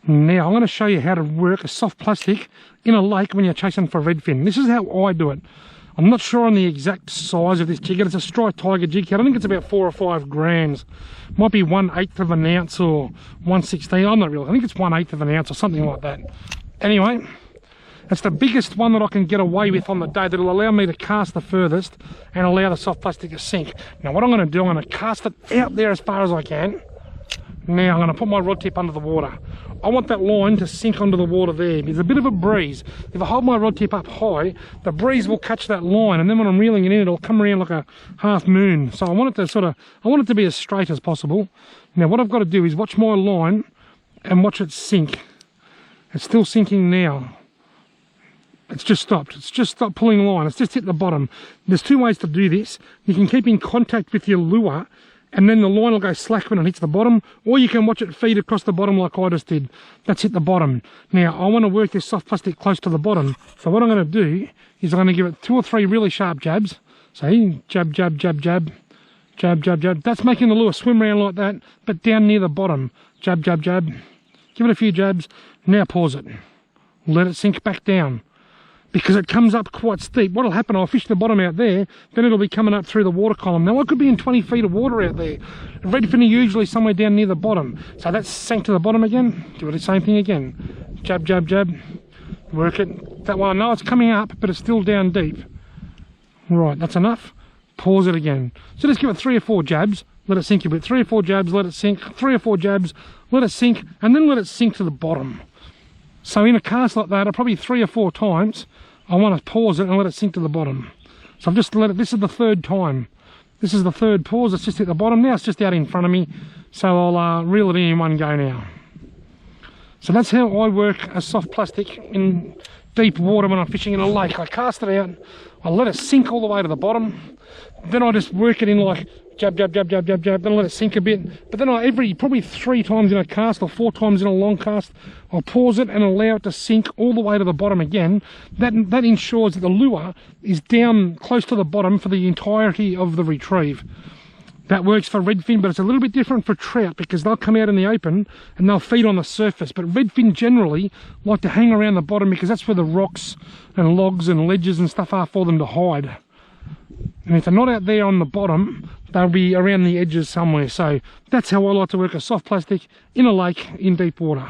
Now I'm going to show you how to work a soft plastic in a lake when you're chasing for redfin. This is how I do it. I'm not sure on the exact size of this jig head. It's a striped tiger jig head. I think it's about 4 or 5 grams. Might be 1/8 of an ounce or 1/16. I'm not really. I think it's 1/8 of an ounce or something like that. Anyway, it's the biggest one that I can get away with on the day that will allow me to cast the furthest and allow the soft plastic to sink. Now what I'm going to do, I'm going to cast it out there as far as I can. Now I'm going to put my rod tip under the water. I want that line to sink onto the water there. There's a bit of a breeze. If I hold my rod tip up high, the breeze will catch that line, and then when I'm reeling it in, it'll come around like a half moon. So I want it to be as straight as possible. Now what I've got to do is watch my line and watch it sink. It's still sinking now. It's just stopped. It's just stopped pulling line. It's just hit the bottom. There's 2 ways to do this. You can keep in contact with your lure, and then the line will go slack when it hits the bottom, or you can watch it feed across the bottom like I just did. That's hit the bottom. Now I want to work this soft plastic close to the bottom, so what I'm going to do is I'm going to give it 2 or 3 really sharp jabs. See, jab, jab, jab, jab, jab, jab, jab. That's making the lure swim around like that, but down near the bottom. Jab, jab, jab. Give it a few jabs. Now pause it. Let it sink back down, because it comes up quite steep. What'll happen, I'll fish the bottom out there, then it'll be coming up through the water column. Now I could be in 20 feet of water out there. Redfin are usually somewhere down near the bottom. So that's sank to the bottom again. Do the same thing again. Jab, jab, jab. Work it. That one, I know it's coming up, but it's still down deep. Right, that's enough. Pause it again. So just give it 3 or 4 jabs. Let it sink a bit. 3 or 4 jabs, let it sink. 3 or 4 jabs, let it sink, and then let it sink to the bottom. So in a cast like that, probably 3 or 4 times, I want to pause it and let it sink to the bottom. So I've just let it, this is the 3rd time. This is the 3rd pause, it's just hit the bottom. Now it's just out in front of me, so I'll reel it in one go now. So that's how I work a soft plastic in deep water when I'm fishing in a lake. I cast it out, I let it sink all the way to the bottom, then I just work it in like jab, jab, jab, jab, jab, jab, then I let it sink a bit. But then probably 3 times in a cast or 4 times in a long cast, I'll pause it and allow it to sink all the way to the bottom again. That ensures that the lure is down close to the bottom for the entirety of the retrieve. That works for redfin, but it's a little bit different for trout because they'll come out in the open and they'll feed on the surface. But redfin generally like to hang around the bottom because that's where the rocks and logs and ledges and stuff are for them to hide. And if they're not out there on the bottom, they'll be around the edges somewhere. So that's how I like to work a soft plastic in a lake in deep water.